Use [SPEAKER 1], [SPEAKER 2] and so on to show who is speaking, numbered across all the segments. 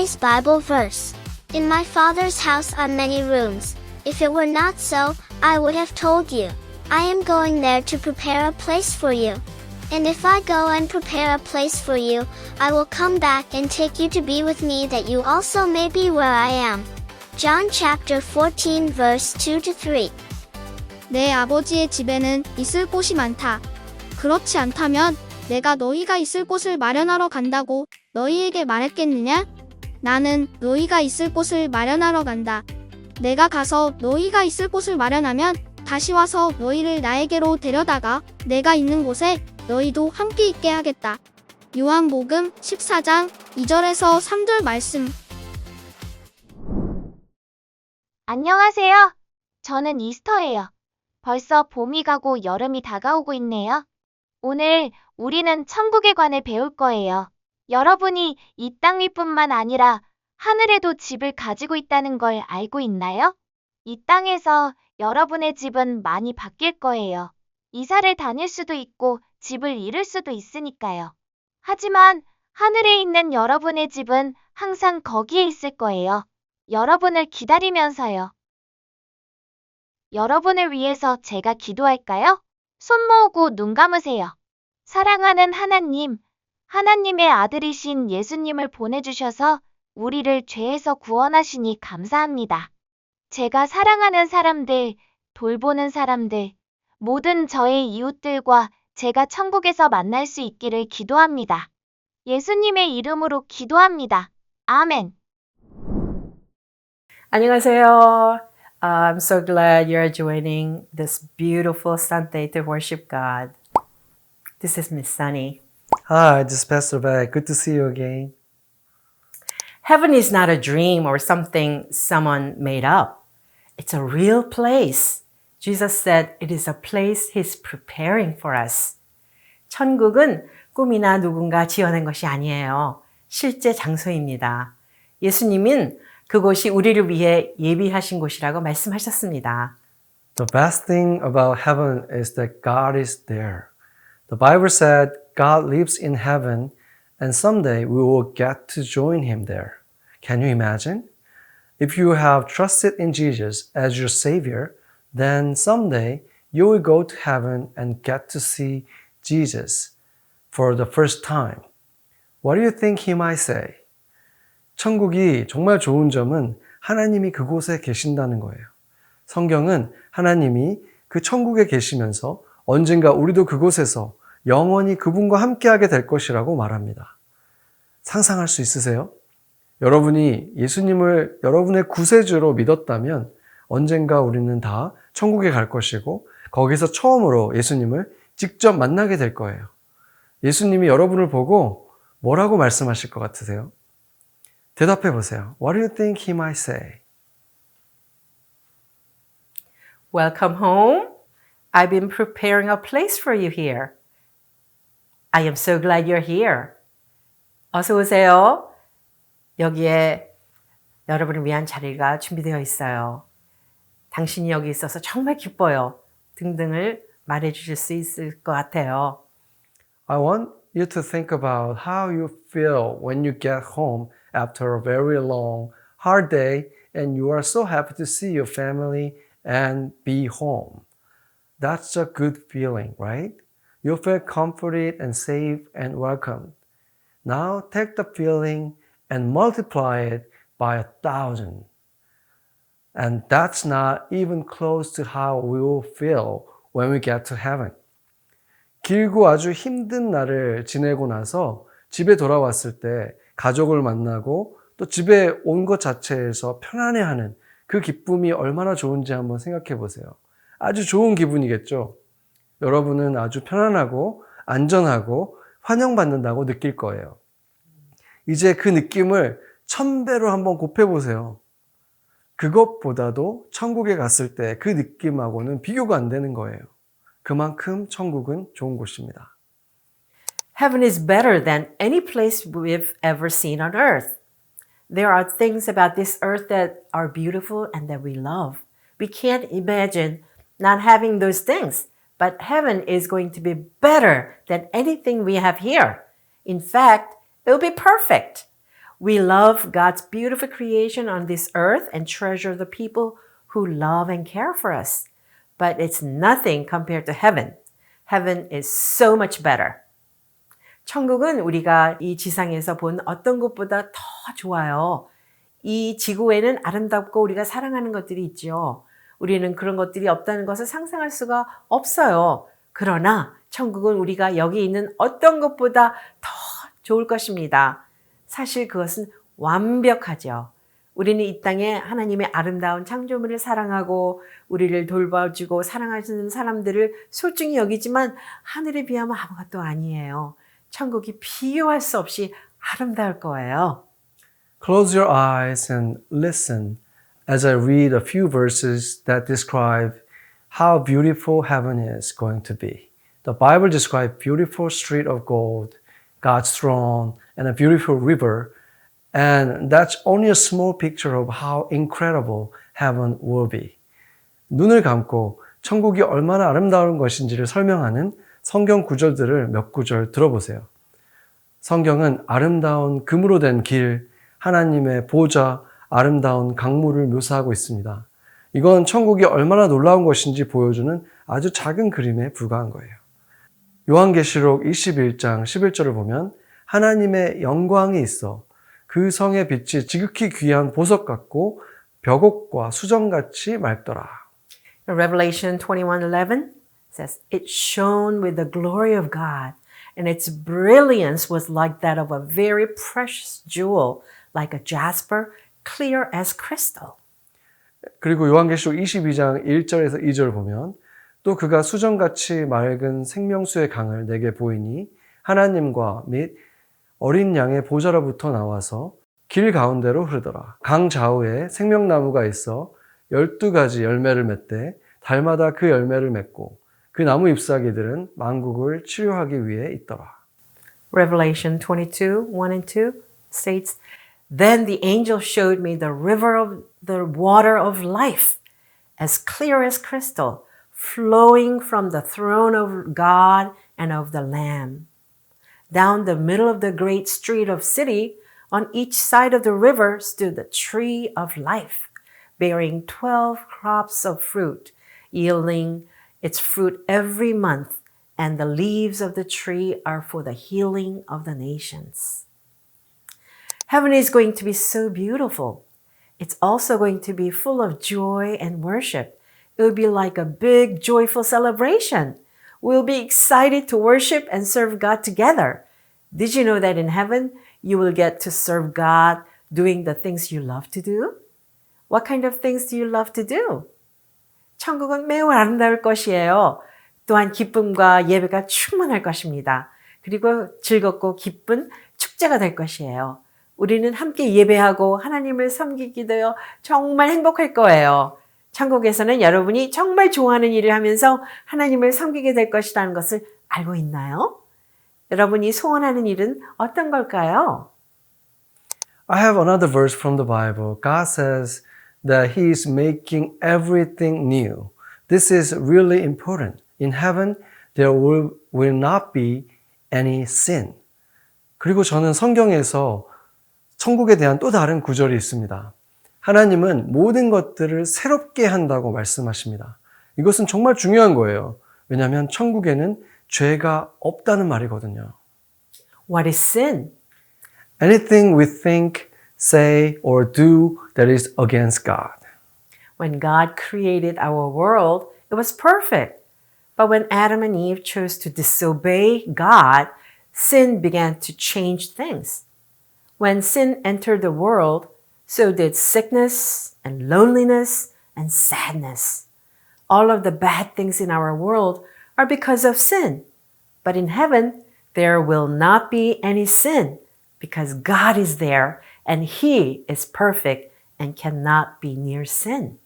[SPEAKER 1] Today's Bible verse. In my Father's house are many rooms. If it were not so, I would have told you. I am going there to prepare a place for you. And if I go and prepare a place for you, I will come back and take you to be with me that you also may be where I am. John chapter 14 verse 2-3.
[SPEAKER 2] 내 아버지의 집에는 있을 곳이 많다. 그렇지 않다면 내가 너희가 있을 곳을 마련하러 간다고 너희에게 말했겠느냐? 나는 너희가 있을 곳을 마련하러 간다. 내가 가서 너희가 있을 곳을 마련하면 다시 와서 너희를 나에게로 데려다가 내가 있는 곳에 너희도 함께 있게 하겠다. 요한복음 14장 2절에서 3절 말씀.
[SPEAKER 3] 안녕하세요. 저는 이스터예요. 벌써 봄이 가고 여름이 다가오고 있네요. 오늘 우리는 천국에 관해 배울 거예요. 여러분이 이 땅 위뿐만 아니라 하늘에도 집을 가지고 있다는 걸 알고 있나요? 이 땅에서 여러분의 집은 많이 바뀔 거예요. 이사를 다닐 수도 있고 집을 잃을 수도 있으니까요. 하지만 하늘에 있는 여러분의 집은 항상 거기에 있을 거예요. 여러분을 기다리면서요. 여러분을 위해서 제가 기도할까요? 손 모으고 눈 감으세요. 사랑하는 하나님, 하나님의 아들이신 예수님을 보내주셔서 우리를 죄에서 구원하시니 감사합니다. 제가 사랑하는 사람들, 돌보는 사람들, 모든 저의 이웃들과 제가 천국에서 만날 수 있기를 기도합니다. 예수님의 이름으로 기도합니다. 아멘.
[SPEAKER 4] 안녕하세요. I'm so glad you're joining this beautiful Sunday to worship God. This is Miss Sunny.
[SPEAKER 5] Hi, this is Pastor Beck. Good to see you again.
[SPEAKER 4] Heaven is not a dream or something someone made up. It's a real place. Jesus said it is a place He's preparing for us. 천국은 꿈이나 누군가 지어낸 것이 아니에요. 실제 장소입니다. 예수님은 그곳이 우리를 위해 예비하신 곳이라고 말씀하셨습니다.
[SPEAKER 5] The best thing about heaven is that God is there. The Bible said God lives in heaven and someday we will get to join Him there. Can you imagine? If you have trusted in Jesus as your Savior, then someday you will go to heaven and get to see Jesus for the first time. What do you think He might say? 천국이 정말 좋은 점은 하나님이 그곳에 계신다는 거예요. 성경은 하나님이 그 천국에 계시면서 언젠가 우리도 그곳에서 영원히 그분과 함께하게 될 것이라고 말합니다. 상상할 수 있으세요? 여러분이 예수님을 여러분의 구세주로 믿었다면 언젠가 우리는 다 천국에 갈 것이고 거기서 처음으로 예수님을 직접 만나게 될 거예요. 예수님이 여러분을 보고 뭐라고 말씀하실 것 같으세요? 대답해 보세요. What do you think He might say?
[SPEAKER 4] Welcome home. I've been preparing a place for you here. I am so glad you're here. 어서 오세요. 여기에 여러분을 위한 자리가 준비되어 있어요. 당신이 여기 있어서 정말 기뻐요. 등등을 말해 주실 수 있을 것 같아요.
[SPEAKER 5] I want you to think about how you feel when you get home after a very long, hard day and you are so happy to see your family and be home. That's a good feeling, right? You feel comforted and safe and welcomed. Now take the feeling and multiply it by 1,000. And that's not even close to how we will feel when we get to heaven. 길고 아주 힘든 날을 지내고 나서 집에 돌아왔을 때 가족을 만나고 또 집에 온 것 자체에서 편안해하는 그 기쁨이 얼마나 좋은지 한번 생각해 보세요. 아주 좋은 기분이겠죠? 여러분은 아주 편안하고 안전하고 환영받는다고 느낄 거예요. 이제 그 느낌을 1000배로 한번 곱해보세요. 그것보다도 천국에 갔을 때 그 느낌하고는 비교가 안 되는 거예요. 그만큼 천국은 좋은 곳입니다.
[SPEAKER 4] Heaven is better than any place we've ever seen on earth. There are things about this earth that are beautiful and that we love. We can't imagine not having those things, but heaven is going to be better than anything we have here. In fact, it will be perfect. We love God's beautiful creation on this earth and treasure the people who love and care for us. But it's nothing compared to heaven. Heaven is so much better. 천국은 우리가 이 지상에서 본 어떤 것보다 더 좋아요. 이 지구에는 아름답고 우리가 사랑하는 것들이 있죠. 우리는 그런 것들이 없다는 것을 상상할 수가 없어요. 그러나 천국은 우리가 여기 있는 어떤 것보다 더 좋을 것입니다. 사실 그것은 완벽하죠. 우리는 이 땅에 하나님의 아름다운 창조물을 사랑하고 우리를 돌봐주고 사랑하시는 사람들을 소중히 여기지만 하늘에 비하면 아무것도 아니에요. 천국이 비교할 수 없이 아름다울 거예요.
[SPEAKER 5] Close your eyes and listen as I read a few verses that describe how beautiful heaven is going to be. The Bible describes beautiful street of gold, God's throne, and a beautiful river. And that's only a small picture of how incredible heaven will be. 눈을 감고 천국이 얼마나 아름다운 것인지를 설명하는 성경 구절들을 몇 구절 들어보세요. 성경은 아름다운 금으로 된 길, 하나님의 보좌, 아름다운 강물을 묘사하고 있습니다. 이건 천국이 얼마나 놀라운 것인지 보여주는 아주 작은 그림에 불과한 거예요. 요한계시록 21장 11절을 보면 하나님의 영광이 있어 그 성의 빛이 지극히 귀한 보석 같고 벽옥과 수정같이 맑더라.
[SPEAKER 4] Revelation 21:11 says, It shone with the glory of God, and its brilliance was like that of a very precious jewel, like a jasper, clear as crystal.
[SPEAKER 5] 그리고 요한계시록 22장 1절에서 2절을 보면 또 그가 수정같이 맑은 생명수의 강을 내게 보이니 하나님과 및 어린 양의 보좌로부터 나와서 길 가운데로 흐르더라. 강 좌우에 생명나무가 있어 12가지 열매를 맺되 달마다 그 열매를 맺고 그 나무 잎사귀들은 만국을 치료하기 위해 있더라.
[SPEAKER 4] Revelation 22:1 and 2 states, Then the angel showed me the river of the water of life, as clear as crystal, flowing from the throne of God and of the Lamb. Down the middle of the great street of city, on each side of the river stood the tree of life, bearing 12 crops of fruit, yielding its fruit every month, and the leaves of the tree are for the healing of the nations. Heaven is going to be so beautiful. It's also going to be full of joy and worship. It will be like a big, joyful celebration. We'll be excited to worship and serve God together. Did you know that in heaven, you will get to serve God doing the things you love to do? What kind of things do you love to do? 천국은 매우 아름다울 것이에요. 또한 기쁨과 예배가 충만할 것입니다. 그리고 즐겁고 기쁜 축제가 될 것이에요. 우리는 함께 예배하고 하나님을 섬기게 되어 정말 행복할 거예요. 천국에서는 여러분이 정말 좋아하는 일을 하면서 하나님을 섬기게 될 것이라는 것을 알고 있나요? 여러분이 소원하는 일은 어떤 걸까요?
[SPEAKER 5] I have another verse from the Bible. God says that He is making everything new. This is really important. In heaven, there will not be any sin. 그리고 저는 성경에서 천국에 대한 또 다른 구절이 있습니다. 하나님은 모든 것들을 새롭게 한다고 말씀하십니다. 이것은 정말 중요한 거예요. 왜냐하면 천국에는 죄가 없다는 말이거든요.
[SPEAKER 4] What is sin?
[SPEAKER 5] Anything we think, say, or do that is against God.
[SPEAKER 4] When God created our world, it was perfect. But when Adam and Eve chose to disobey God, sin began to change things. When sin entered the world, so did sickness and loneliness and sadness. All of the bad things in our world are because of sin. But in heaven, there will not be any sin because God is there and He is perfect and cannot be near sin.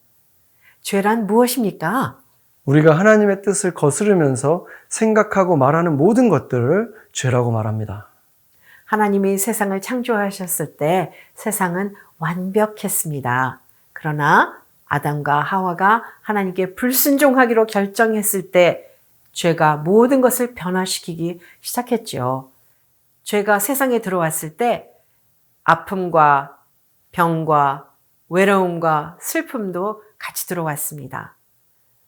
[SPEAKER 4] 죄란 무엇입니까?
[SPEAKER 5] 우리가 하나님의 뜻을 거스르면서 생각하고 말하는 모든 것들을 죄라고 말합니다.
[SPEAKER 4] 하나님이 세상을 창조하셨을 때 세상은 완벽했습니다. 그러나 아담과 하와가 하나님께 불순종하기로 결정했을 때 죄가 모든 것을 변화시키기 시작했죠. 죄가 세상에 들어왔을 때 아픔과 병과 외로움과 슬픔도 같이 들어왔습니다.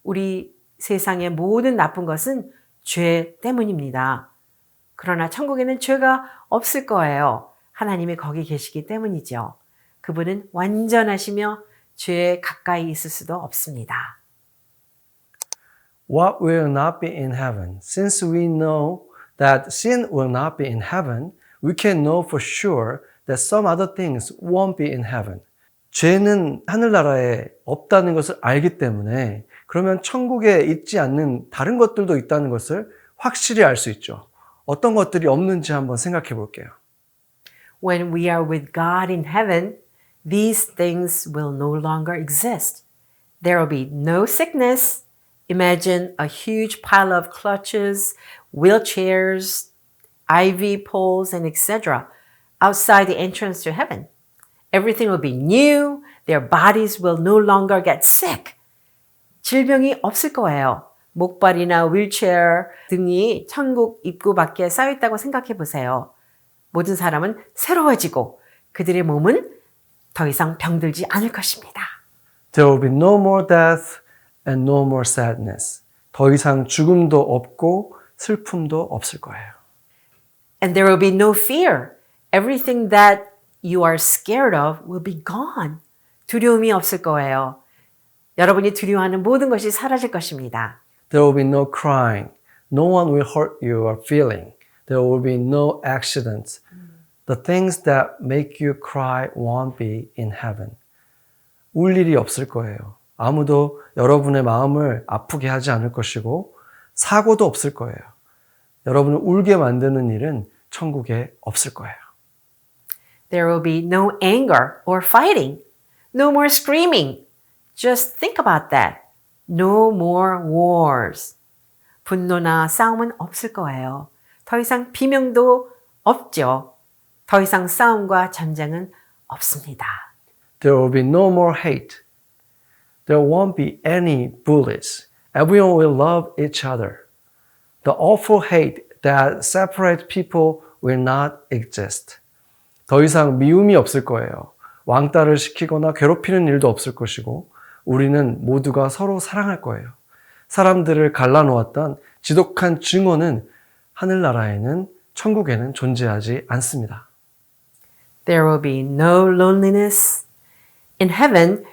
[SPEAKER 4] 우리 세상의 모든 나쁜 것은 죄 때문입니다. 그러나 천국에는 죄가 없을 거예요. 하나님이 거기 계시기 때문이죠. 그분은 완전하시며 죄에 가까이 있을 수도 없습니다.
[SPEAKER 5] What will not be in heaven? Since we know that sin will not be in heaven, we can know for sure that some other things won't be in heaven. 죄는 하늘나라에 없다는 것을 알기 때문에 그러면 천국에 있지 않는 다른 것들도 있다는 것을 확실히 알 수 있죠. 어떤 것들이 없는지 한번 생각해 볼게요.
[SPEAKER 4] When we are with God in heaven, these things will no longer exist. There will be no sickness. Imagine a huge pile of crutches, wheelchairs, IV poles, and etc. outside the entrance to heaven. Everything will be new. Their bodies will no longer get sick. 질병이 없을 거예요. 목발이나 휠체어 등이 천국 입구 밖에 쌓여있다고 생각해 보세요. 모든 사람은 새로워지고 그들의 몸은 더 이상 병들지 않을 것입니다.
[SPEAKER 5] There will be no more death and no more sadness. 더 이상 죽음도 없고 슬픔도 없을 거예요.
[SPEAKER 4] And there will be no fear. Everything that you are scared of will be gone. 두려움이 없을 거예요. 여러분이 두려워하는 모든 것이 사라질 것입니다.
[SPEAKER 5] There will be no crying. No one will hurt your feeling. There will be no accidents. The things that make you cry won't be in heaven. 울 일이 없을 거예요. 아무도 여러분의 마음을 아프게 하지 않을 것이고 사고도 없을 거예요. 여러분을 울게 만드는 일은 천국에 없을 거예요.
[SPEAKER 4] There will be no anger or fighting. No more screaming. Just think about that. No more wars. 분노나 싸움은 없을 거예요. 더 이상 비명도 없죠. 더 이상 싸움과 전쟁은 없습니다.
[SPEAKER 5] There will be no more hate. There won't be any bullies. Everyone will love each other. The awful hate that separates people will not exist. 더 이상 미움이 없을 거예요. 왕따를 시키거나 괴롭히는 일도 없을 것이고 우리는 모두가 서로 사랑할 거예요. 사람들을 갈라놓았던 지독한 증오는 하늘나라에는 천국에는 존재하지 않습니다.
[SPEAKER 4] There will be no loneliness. In heaven,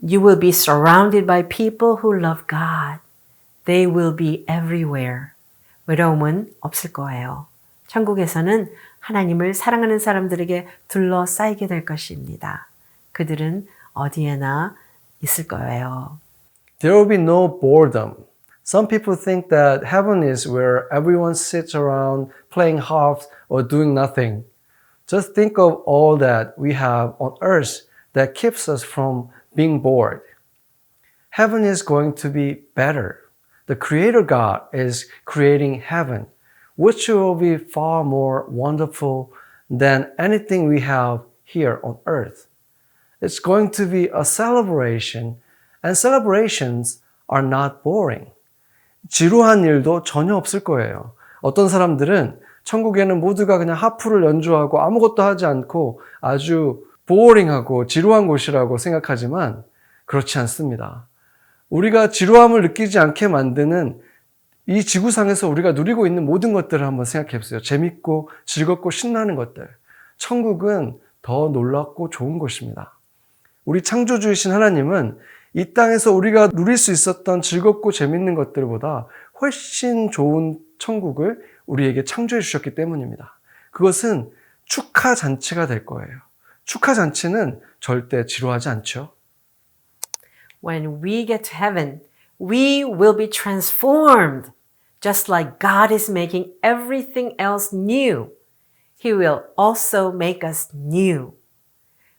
[SPEAKER 4] you will be surrounded by people who love God. They will be everywhere. 외로움은 없을 거예요. 천국에서는 하나님을 사랑하는 사람들에게 둘러싸이게 될 것입니다. 그들은 어디에나 있을 거예요.
[SPEAKER 5] There will be no boredom. Some people think that heaven is where everyone sits around playing harps or doing nothing. Just think of all that we have on earth that keeps us from being bored. Heaven is going to be better. The Creator God is creating heaven, which will be far more wonderful than anything we have here on earth. It's going to be a celebration, and celebrations are not boring. 지루한 일도 전혀 없을 거예요. 어떤 사람들은 천국에는 모두가 그냥 하프를 연주하고 아무것도 하지 않고 아주 보어링하고 지루한 곳이라고 생각하지만 그렇지 않습니다. 우리가 지루함을 느끼지 않게 만드는 이 지구상에서 우리가 누리고 있는 모든 것들을 한번 생각해 보세요. 재밌고 즐겁고 신나는 것들. 천국은 더 놀랍고 좋은 곳입니다. 우리 창조주이신 하나님은 이 땅에서 우리가 누릴 수 있었던 즐겁고 재밌는 것들보다 훨씬 좋은 천국을 우리에게 창조해 주셨기 때문입니다. 그것은 축하 잔치가 될 거예요. 축하 잔치는 절대 지루하지 않죠.
[SPEAKER 4] When we get to heaven, we will be transformed. Just like God is making everything else new, He will also make us new.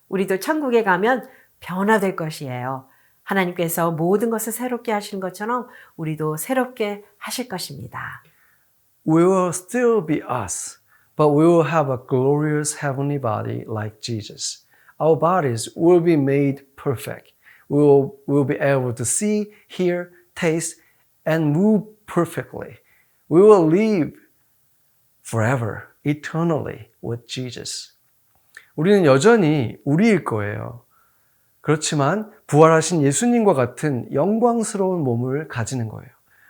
[SPEAKER 4] 우리도 천국에 가면 변화될 것이에요. 하나님께서 모든 것을 새롭게 하시는 것처럼 우리도 새롭게 하실 것입니다.
[SPEAKER 5] We will still be us, but we will have a glorious heavenly body like Jesus. Our bodies will be made perfect. We will be able to see, hear, taste, and move perfectly. We will live forever, eternally with Jesus. 우리는 여전히 우리일 거예요. 그렇지만 부활하신 예수님과 같은 영광스러운 몸을 가지는 거예요.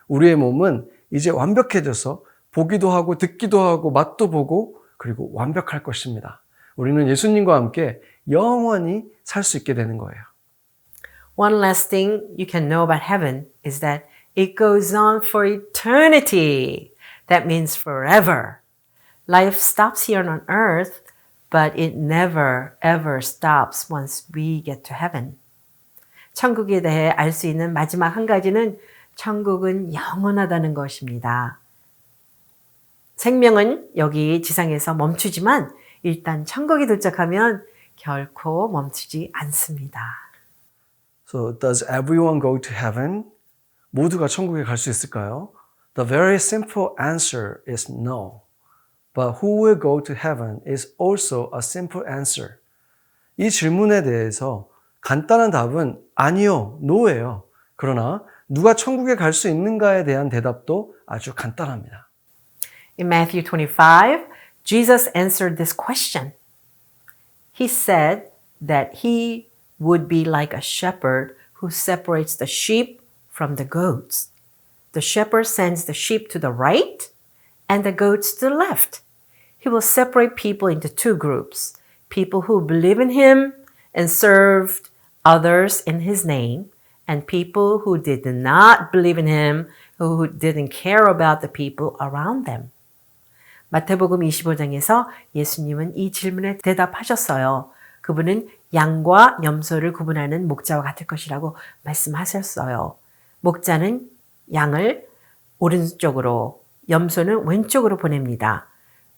[SPEAKER 5] 우리의 몸은 이제 완벽해져서 보기도 하고 듣기도 하고 맛도 보고 그리고 완벽할 것입니다. 우리는 예수님과 함께 영원히 살 수 있게 되는 거예요.
[SPEAKER 4] One last thing you can know about heaven is that it goes on for eternity. That means forever. Life stops here on earth, but it never ever stops once we get to heaven. 천국에 대해 알 수 있는 마지막 한 가지는 천국은 영원하다는 것입니다. 생명은 여기 지상에서 멈추지만 일단 천국에 도착하면 결코 멈추지 않습니다.
[SPEAKER 5] So does everyone go to heaven? 모두가 천국에 갈 수 있을까요? The very simple answer is no. But who will go to heaven is also a simple answer. 이 질문에 대해서 간단한 답은 아니요, no예요. 그러나 누가 천국에 갈 수 있는가에 대한 대답도 아주 간단합니다.
[SPEAKER 4] In Matthew 25, Jesus answered this question. He said that he would be like a shepherd who separates the sheep from the goats. The shepherd sends the sheep to the right and the goats to the left. He will separate people into two groups, people who believe in him and served others in his name, and people who did not believe in him, who didn't care about the people around them. 마태복음 25장에서 예수님은 이 질문에 대답하셨어요. 그분은 양과 염소를 구분하는 목자와 같을 것이라고 말씀하셨어요. 목자는 양을 오른쪽으로, 염소는 왼쪽으로 보냅니다.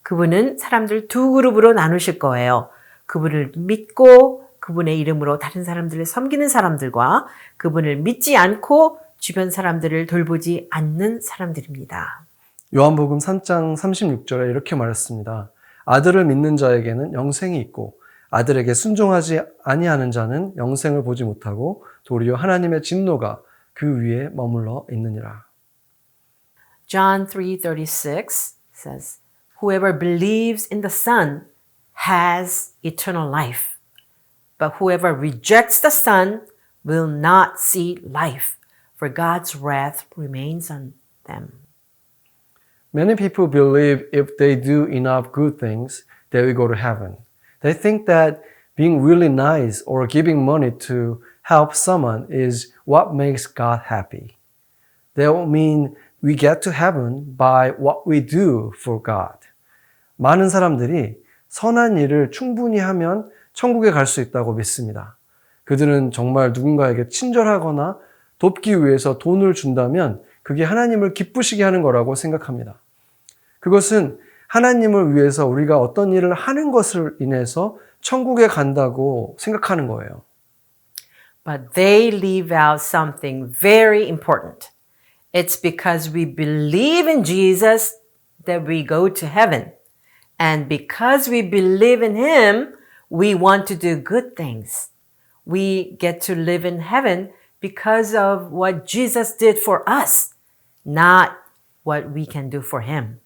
[SPEAKER 4] 그분은 사람들 두 그룹으로 나누실 거예요. 그분을 믿고 그분의 이름으로 다른 사람들을 섬기는 사람들과 그분을 믿지 않고 주변 사람들을 돌보지 않는 사람들입니다.
[SPEAKER 5] 요한복음 3장 36절에 이렇게 말했습니다. 아들을 믿는 자에게는 영생이 있고 아들에게 순종하지 아니하는 자는 영생을 보지 못하고 도리어 하나님의 진노가 그 위에 머물러 있느니라.
[SPEAKER 4] John 3:36 says, Whoever believes in the Son has eternal life. But whoever rejects the Son will not see life, for God's wrath remains on them.
[SPEAKER 5] Many people believe if they do enough good things, they will go to heaven. They think that being really nice or giving money to help someone is what makes God happy. They all mean we get to heaven by what we do for God. 많은 사람들이 선한 일을 충분히 하면 천국에 갈 수 있다고 믿습니다. 그들은 정말 누군가에게 친절하거나 돕기 위해서 돈을 준다면 그게 하나님을 기쁘시게 하는 거라고 생각합니다. 그것은 하나님을 위해서 우리가 어떤 일을 하는 것을 인해서 천국에 간다고 생각하는 거예요.
[SPEAKER 4] But they leave out something very important. It's because we believe in Jesus that we go to heaven. And because we believe in him, we want to do good things. We get to live in heaven because of what Jesus did for us, not what we can do for him.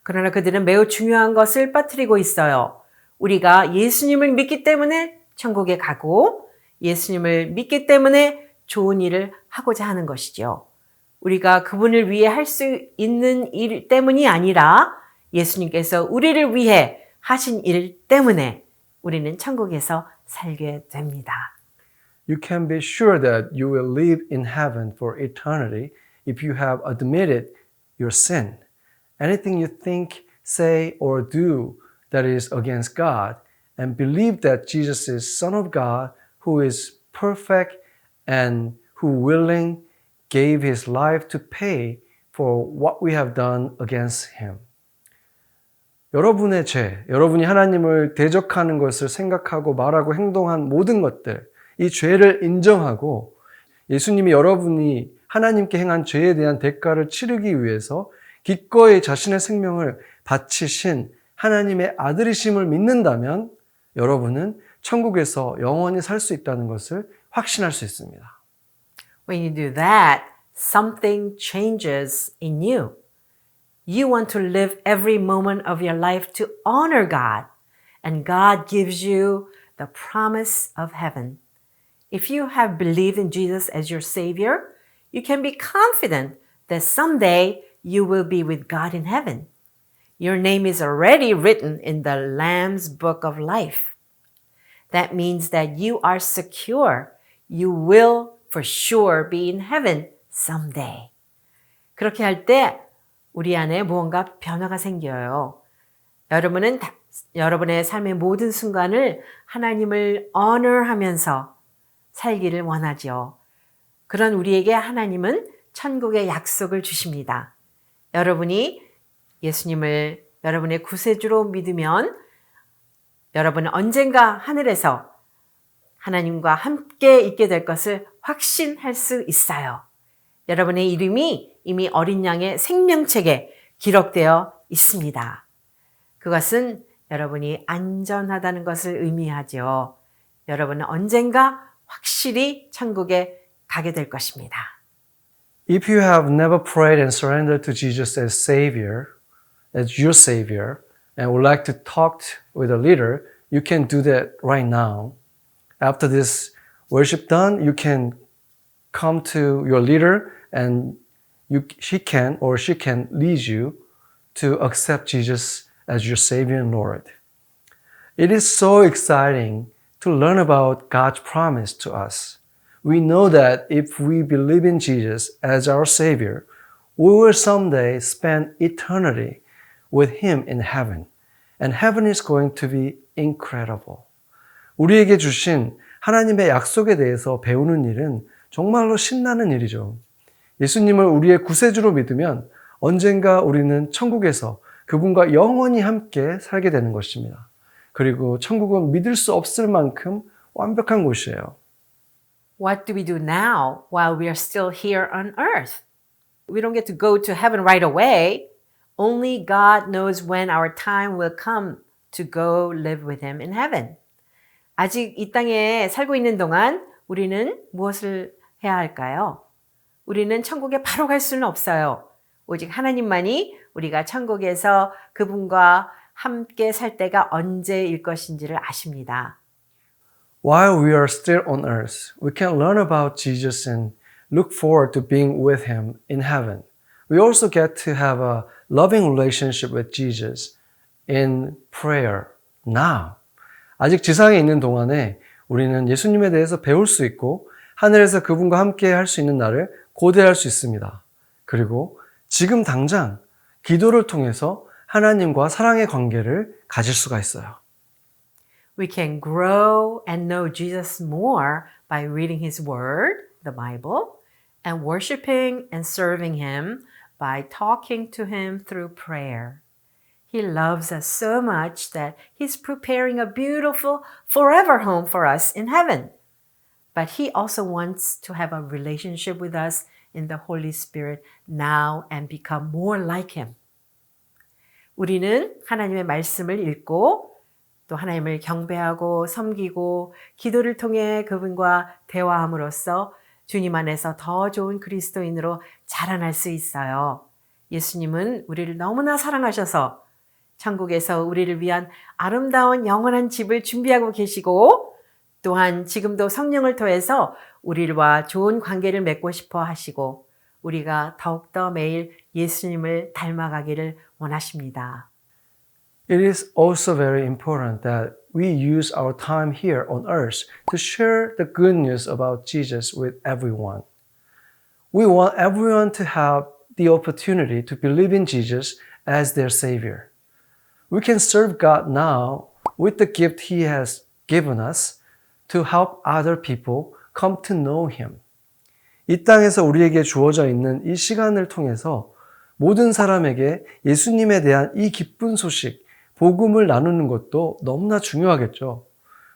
[SPEAKER 4] 그러나 그들은 매우 중요한 것을 빠뜨리고 있어요. 우리가 예수님을 믿기 때문에 천국에 가고 예수님을 믿기 때문에 좋은 일을 하고자 하는 것이죠. 우리가 그분을 위해 할 수 있는 일 때문이 아니라 예수님께서 우리를 위해 하신 일 때문에 우리는 천국에서 살게 됩니다.
[SPEAKER 5] You can be sure that you will live in heaven for eternity if you have admitted your sin. Anything you think, say, or do that is against God and believe that Jesus is Son of God who is perfect and who willing gave his life to pay for what we have done against him. 여러분의 죄, 여러분이 하나님을 대적하는 것을 생각하고 말하고 행동한 모든 것들, 이 죄를 인정하고 예수님이 여러분이 하나님께 행한 죄에 대한 대가를 치르기 위해서 기꺼이 자신의 생명을 바치신 하나님의 아들이심을 믿는다면 여러분은 천국에서 영원히 살 수 있다는 것을 확신할 수 있습니다.
[SPEAKER 4] When you do that, something changes in you. You want to live every moment of your life to honor God and God gives you the promise of heaven. If you have believed in Jesus as your Savior, you can be confident that someday you will be with God in heaven. Your name is already written in the Lamb's Book of Life. That means that you are secure. You will for sure be in heaven someday. 그렇게 할 때 우리 안에 무언가 변화가 생겨요. 여러분은 여러분의 삶의 모든 순간을 하나님을 honor하면서 살기를 원하죠. 그런 우리에게 하나님은 천국의 약속을 주십니다. 여러분이 예수님을 여러분의 구세주로 믿으면 여러분은 언젠가 하늘에서 하나님과 함께 있게 될 것을 확신할 수 있어요. 여러분의 이름이 이미 어린 양의 생명책에 기록되어 있습니다. 그것은 여러분이 안전하다는 것을 의미하죠. 여러분은 언젠가 확실히 천국에 가게 될 것입니다.
[SPEAKER 5] If you have never prayed and surrendered to Jesus as Savior, as your Savior, and would like to talk with a leader, you can do that right now. After this worship done, you can come to your leader and he can lead you to accept Jesus as your Savior and Lord. It is so exciting to learn about God's promise to us. We know that if we believe in Jesus as our Savior, we will someday spend eternity with Him in heaven. And heaven is going to be incredible. 우리에게 주신 하나님의 약속에 대해서 배우는 일은 정말로 신나는 일이죠. 예수님을 우리의 구세주로 믿으면 언젠가 우리는 천국에서 그분과 영원히 함께 살게 되는 것입니다. 그리고 천국은 믿을 수 없을 만큼 완벽한 곳이에요.
[SPEAKER 4] What do we do now while we are still here on earth? We don't get to go to heaven right away. Only God knows when our time will come to go live with Him in heaven. 아직 이 땅에 살고 있는 동안 우리는 무엇을 해야 할까요? 우리는 천국에 바로 갈 수는 없어요. 오직 하나님만이 우리가 천국에서 그분과 함께 살 때가 언제일 것인지를 아십니다.
[SPEAKER 5] While we are still on earth, we can learn about Jesus and look forward to being with Him in heaven. We also get to have a loving relationship with Jesus in prayer now. 아직 지상에 있는 동안에 우리는 예수님에 대해서 배울 수 있고 하늘에서 그분과 함께 할 수 있는 날을 고대할 수 있습니다. 그리고 지금 당장 기도를 통해서 하나님과 사랑의 관계를 가질 수가 있어요.
[SPEAKER 4] We can grow and know Jesus more by reading His Word, the Bible, and worshiping and serving Him by talking to Him through prayer. He loves us so much that He's preparing a beautiful forever home for us in heaven. But He also wants to have a relationship with us in the Holy Spirit now and become more like Him. 우리는 하나님의 말씀을 읽고 또 하나님을 경배하고 섬기고 기도를 통해 그분과 대화함으로써 주님 안에서 더 좋은 그리스도인으로 자라날 수 있어요. 예수님은 우리를 너무나 사랑하셔서 천국에서 우리를 위한 아름다운 영원한 집을 준비하고 계시고 또한 지금도 성령을 통해서 우리와 좋은 관계를 맺고 싶어 하시고 우리가 더욱더 매일 예수님을 닮아가기를 원하십니다.
[SPEAKER 5] It is also very important that we use our time here on earth to share the good news about Jesus with everyone. We want everyone to have the opportunity to believe in Jesus as their Savior. We can serve God now with the gift He has given us to help other people come to know Him. 이 땅에서 우리에게 주어져 있는 이 시간을 통해서 모든 사람에게 예수님에 대한 이 기쁜 소식, 복음을 나누는 것도 너무나 중요하겠죠.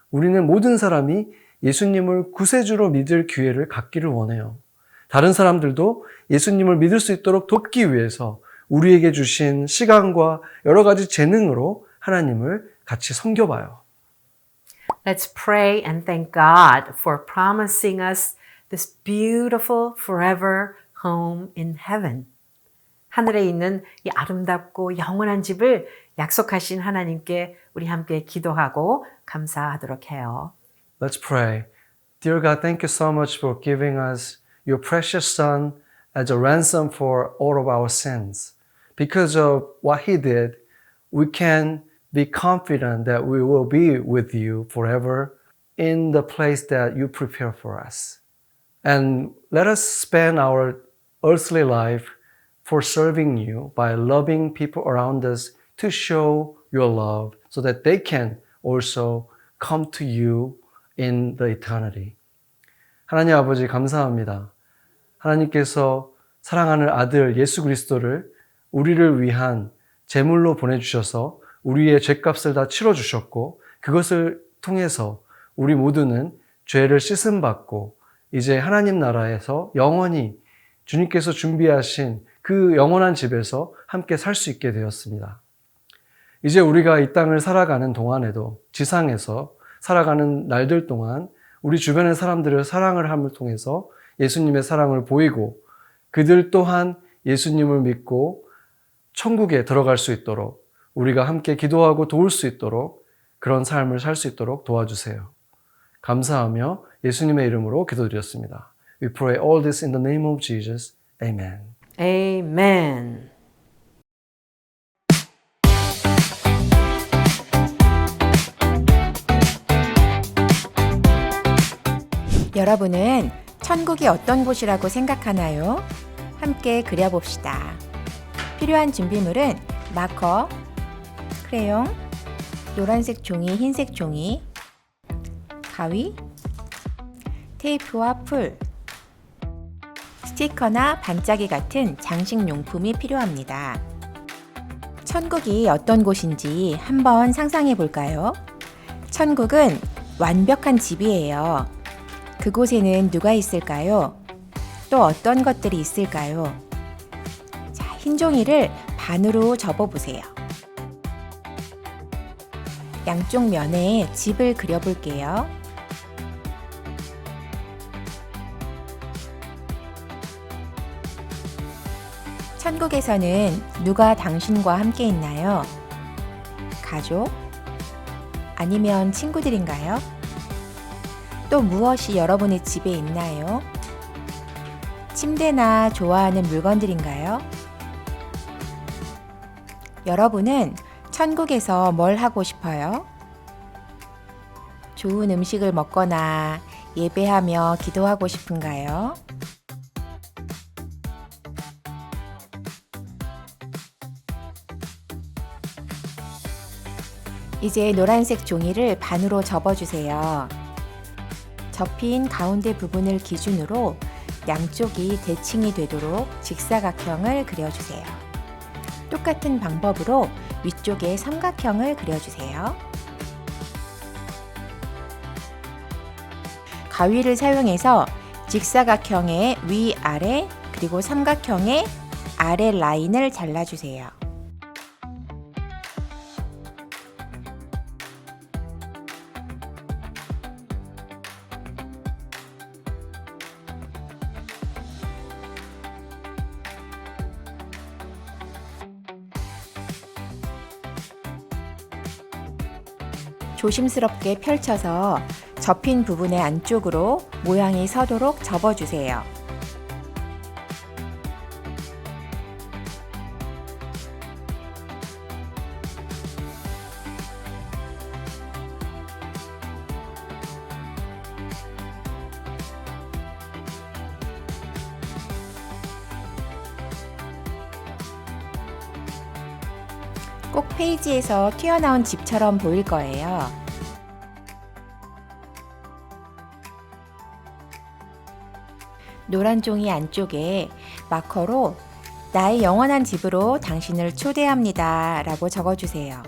[SPEAKER 5] 우리는 모든 사람이 예수님을 구세주로 믿을 기회를 갖기를 원해요. 다른 사람들도 예수님을 믿을 수 있도록 돕기 위해서 우리에게 주신 시간과 여러 가지 재능으로 하나님을 같이 섬겨봐요.
[SPEAKER 4] Let's pray and thank God for promising us this beautiful forever home in heaven. 하늘에 있는 이 아름답고 영원한 집을 약속하신 하나님께 우리 함께 기도하고 감사하도록 해요.
[SPEAKER 5] Let's pray. Dear God, thank you so much for giving us your precious Son as a ransom for all of our sins. Because of what He did, we can be confident that we will be with you forever in the place that you prepare for us. And let us spend our earthly life for serving you by loving people around us to show your love so that they can also come to you in the eternity. 하나님 아버지 감사합니다. 하나님께서 사랑하는 아들 예수 그리스도를 우리를 위한 제물로 보내주셔서 우리의 죄값을 다 치러주셨고 그것을 통해서 우리 모두는 죄를 씻음받고 이제 하나님 나라에서 영원히 주님께서 준비하신 그 영원한 집에서 함께 살 수 있게 되었습니다. 이제 우리가 이 땅을 살아가는 동안에도 지상에서 살아가는 날들 동안 우리 주변의 사람들을 사랑을 함을 통해서 예수님의 사랑을 보이고 그들 또한 예수님을 믿고 천국에 들어갈 수 있도록 우리가 함께 기도하고 도울 수 있도록 그런 삶을 살 수 있도록 도와주세요. 감사하며 예수님의 이름으로 기도드렸습니다. We pray all this in the name of Jesus. Amen.
[SPEAKER 4] Amen.
[SPEAKER 6] 여러분은 천국이 어떤 곳이라고 생각하나요? 함께 그려봅시다. 필요한 준비물은 마커, 크레용, 노란색 종이, 흰색 종이, 가위, 테이프와 풀, 스티커나 반짝이 같은 장식용품이 필요합니다. 천국이 어떤 곳인지 한번 상상해 볼까요? 천국은 완벽한 집이에요. 그곳에는 누가 있을까요? 또 어떤 것들이 있을까요? 자, 흰 종이를 반으로 접어보세요. 양쪽 면에 집을 그려볼게요. 천국에서는 누가 당신과 함께 있나요? 가족? 아니면 친구들인가요? 또 무엇이 여러분의 집에 있나요? 침대나 좋아하는 물건들인가요? 여러분은 천국에서 뭘 하고 싶어요? 좋은 음식을 먹거나 예배하며 기도하고 싶은가요? 이제 노란색 종이를 반으로 접어주세요. 접힌 가운데 부분을 기준으로 양쪽이 대칭이 되도록 직사각형을 그려주세요. 똑같은 방법으로 위쪽에 삼각형을 그려주세요. 가위를 사용해서 직사각형의 위아래 그리고 삼각형의 아래 라인을 잘라주세요. 조심스럽게 펼쳐서 접힌 부분의 안쪽으로 모양이 서도록 접어주세요. 꼭 페이지에서 튀어나온 집처럼 보일 거예요. 노란 종이 안쪽에 마커로 나의 영원한 집으로 당신을 초대합니다 라고 적어주세요.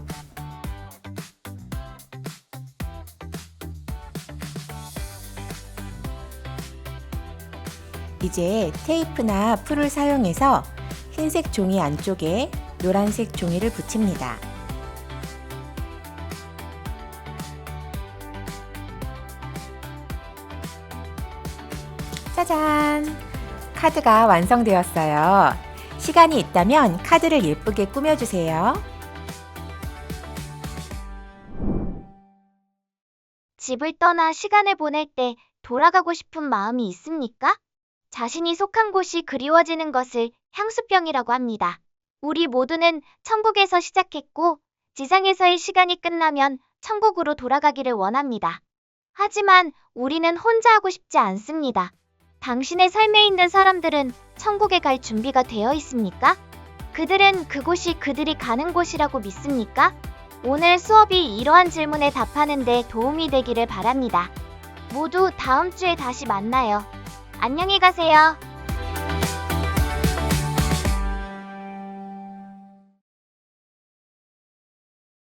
[SPEAKER 6] 이제 테이프나 풀을 사용해서 흰색 종이 안쪽에 노란색 종이를 붙입니다. 짜잔! 카드가 완성되었어요. 시간이 있다면 카드를 예쁘게 꾸며주세요.
[SPEAKER 3] 집을 떠나 시간을 보낼 때 돌아가고 싶은 마음이 있습니까? 자신이 속한 곳이 그리워지는 것을 향수병이라고 합니다. 우리 모두는 천국에서 시작했고 지상에서의 시간이 끝나면 천국으로 돌아가기를 원합니다. 하지만 우리는 혼자 하고 싶지 않습니다. 당신의 삶에 있는 사람들은 천국에 갈 준비가 되어 있습니까? 그들은 그곳이 그들이 가는 곳이라고 믿습니까? 오늘 수업이 이러한 질문에 답하는 데 도움이 되기를 바랍니다. 모두 다음 주에 다시 만나요. 안녕히 가세요.